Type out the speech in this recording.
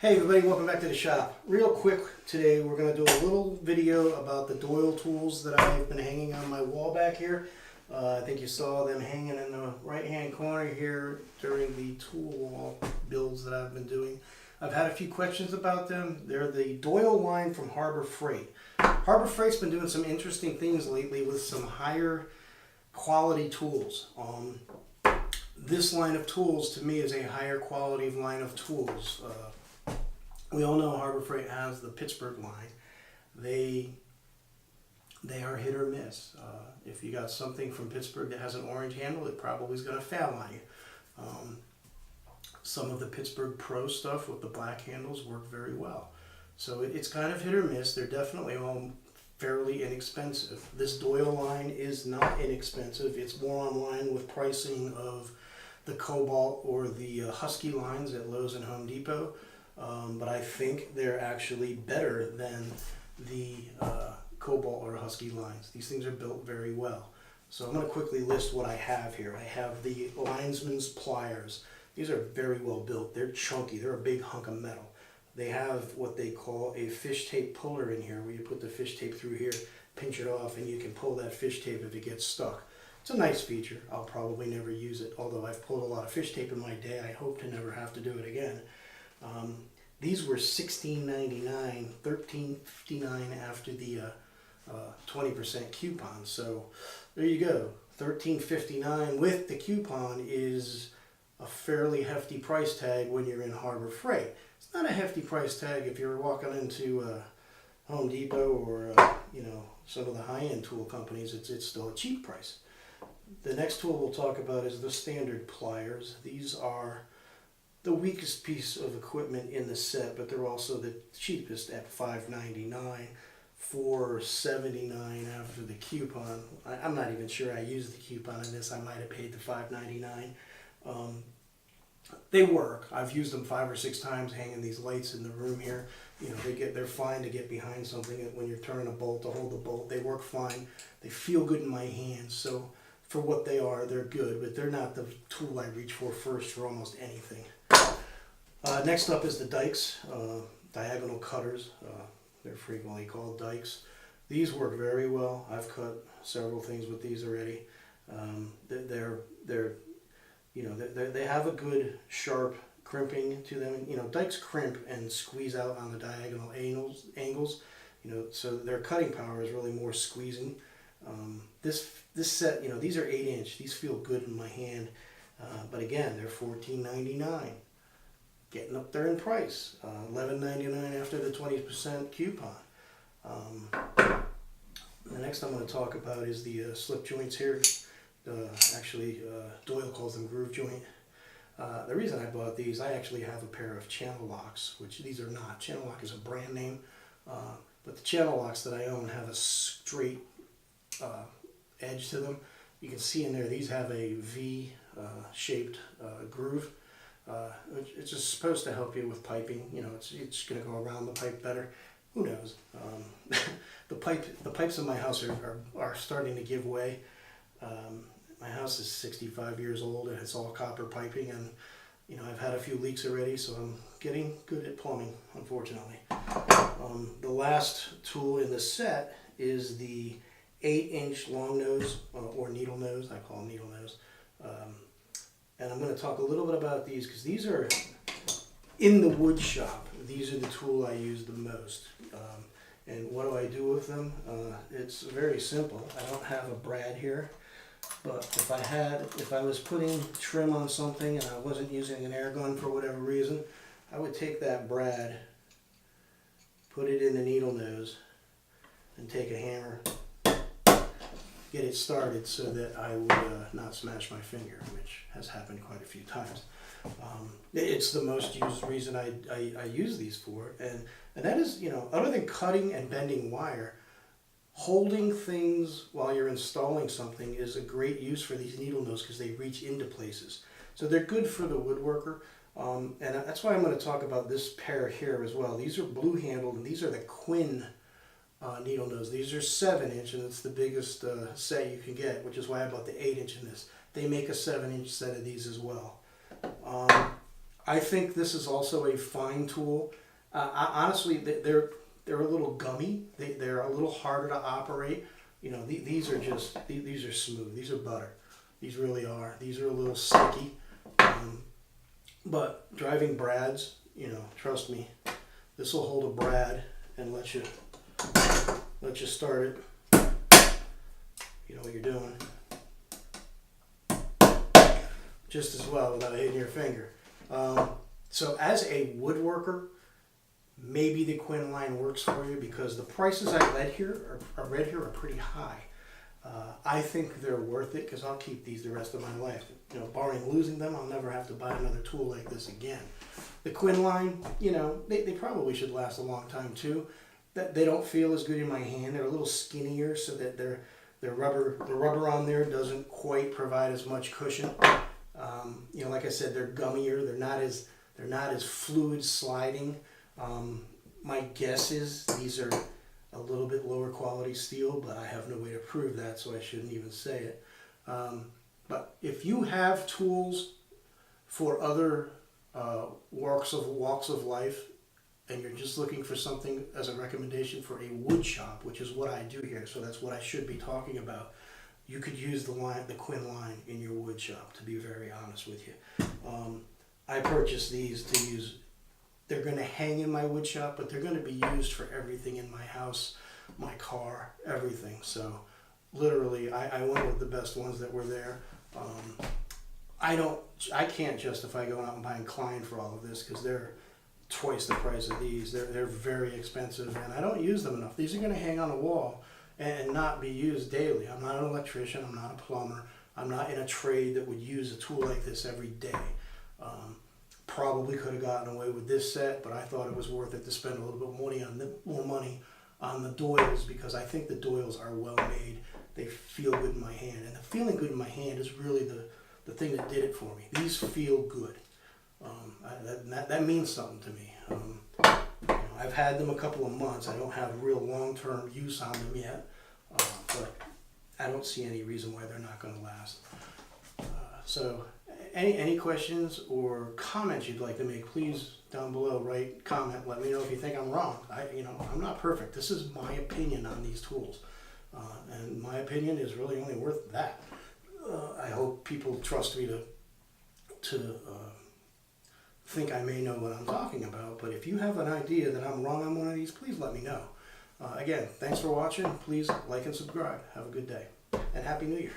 Hey everybody, welcome back to the shop. Real quick today we're going to do a little video about the Doyle tools that I've been hanging on my wall back here. I think you saw them hanging in the right hand corner here during the tool wall builds that I've been doing. I've had a few questions about them. They're the Doyle line from Harbor Freight. Harbor Freight's been doing some interesting things lately with some higher quality tools. This line of tools to me is a higher quality line of tools. We all know Harbor Freight has the Pittsburgh line. They are hit or miss. If you got something from Pittsburgh that has an orange handle, it probably is going to fail on you. Some of the Pittsburgh Pro stuff with the black handles work very well. So it's kind of hit or miss. They're definitely all fairly inexpensive. This Doyle line is not inexpensive. It's more on line with pricing of the Cobalt or the Husky lines at Lowe's and Home Depot. But I think they're actually better than the Cobalt or Husky lines. These things are built very well. So I'm going to quickly list what I have here. I have the Linesman's Pliers. These are very well built. They're chunky. They're a big hunk of metal. They have what they call a fish tape puller in here, where you put the fish tape through here, pinch it off, and you can pull that fish tape if it gets stuck. It's a nice feature. I'll probably never use it, although I've pulled a lot of fish tape in my day. I hope to never have to do it again. These were $16.99, $13.59 after the 20% coupon. So there you go. $13.59 with the coupon is a fairly hefty price tag when you're in Harbor Freight. It's not a hefty price tag if you're walking into Home Depot or some of the high-end tool companies. It's still a cheap price. The next tool we'll talk about is the standard pliers. These are the weakest piece of equipment in the set, but they're also the cheapest at $5.99, $4.79 after the coupon. I'm not even sure I used the coupon on this. I might have paid the $5.99. They work. I've used them 5 or 6 times hanging these lights in the room here. They're fine to get behind something when you're turning a bolt to hold the bolt. They work fine. They feel good in my hands. So for what they are, they're good, but they're not the tool I reach for first for almost anything. Next up is the dikes, diagonal cutters. They're frequently called dikes. These work very well. I've cut several things with these already. They have a good sharp crimping to them. Dikes crimp and squeeze out on the diagonal angles. So their cutting power is really more squeezing. This set, these are 8-inch. These feel good in my hand, but again, they're $14.99. Getting up there in price. $11.99 after the 20% coupon. The next I'm going to talk about is the slip joints here. Doyle calls them groove joint. The reason I bought these, I actually have a pair of channel locks, which these are not. Channel lock is a brand name, but the channel locks that I own have a straight edge to them. You can see in there, these have a V-shaped groove. It's just supposed to help you with piping. It's going to go around the pipe better. Who knows? The pipes in my house are starting to give way. My house is 65 years old and it's all copper piping, and I've had a few leaks already, so I'm getting good at plumbing, unfortunately. The last tool in the set is the 8-inch long nose or needle nose. I call them needle nose. And I'm going to talk a little bit about these because these are, in the wood shop, these are the tool I use the most. And what do I do with them? It's very simple. I don't have a brad here, but if I was putting trim on something and I wasn't using an air gun for whatever reason, I would take that brad, put it in the needle nose, and take a hammer, get it started so that I would not smash my finger, which has happened quite a few times. It's the most used reason I use these for, and that is, other than cutting and bending wire, holding things while you're installing something is a great use for these needle nose because they reach into places. So they're good for the woodworker, and that's why I'm going to talk about this pair here as well. These are blue handled, and these are the Quinn needle nose. These are 7-inch, and it's the biggest set you can get, which is why I bought the 8-inch in this. They make a 7-inch set of these as well. I think this is also a fine tool. Honestly, they're a little gummy. They're a little harder to operate. You know, these are just, these are smooth. These are butter. These really are. These are a little sticky. But driving brads, you know, trust me, this will hold a brad and let you start it. You know what you're doing. Just as well without hitting your finger. So as a woodworker, maybe the Quinn line works for you because the prices I read here are pretty high. I think they're worth it because I'll keep these the rest of my life. You know, barring losing them, I'll never have to buy another tool like this again. The Quinn line, you know, they probably should last a long time too. That they don't feel as good in my hand. They're a little skinnier, so that the rubber on there doesn't quite provide as much cushion. You know, like I said, they're gummier. They're not as fluid sliding. My guess is these are a little bit lower quality steel, but I have no way to prove that, so I shouldn't even say it. But if you have tools for other walks of life, and you're just looking for something as a recommendation for a wood shop, which is what I do here, so that's what I should be talking about, you could use the Quinn line in your wood shop, to be very honest with you. I purchased these to use. They're going to hang in my wood shop, but they're going to be used for everything in my house, my car, everything. So literally, I went with the best ones that were there. I can't justify going out and buying Klein for all of this because they're twice the price of these. They're very expensive, and I don't use them enough. These are going to hang on a wall and not be used daily. I'm not an electrician. I'm not a plumber. I'm not in a trade that would use a tool like this every day. Probably could have gotten away with this set, but I thought it was worth it to spend a little bit more money on the Doyles because I think the Doyles are well made. They feel good in my hand, and the feeling good in my hand is really the thing that did it for me. These feel good. That means something to me. You know, I've had them a couple of months. I don't have real long-term use on them yet, but I don't see any reason why they're not going to last. So any questions or comments you'd like to make, please down below write comment. Let me know if you think I'm wrong. I'm not perfect. This is my opinion on these tools, and my opinion is really only worth that. I hope people trust me to think I may know what I'm talking about. But if you have an idea that I'm wrong on one of these, please let me know. Again, thanks for watching. Please like and subscribe. Have a good day, and Happy New Year.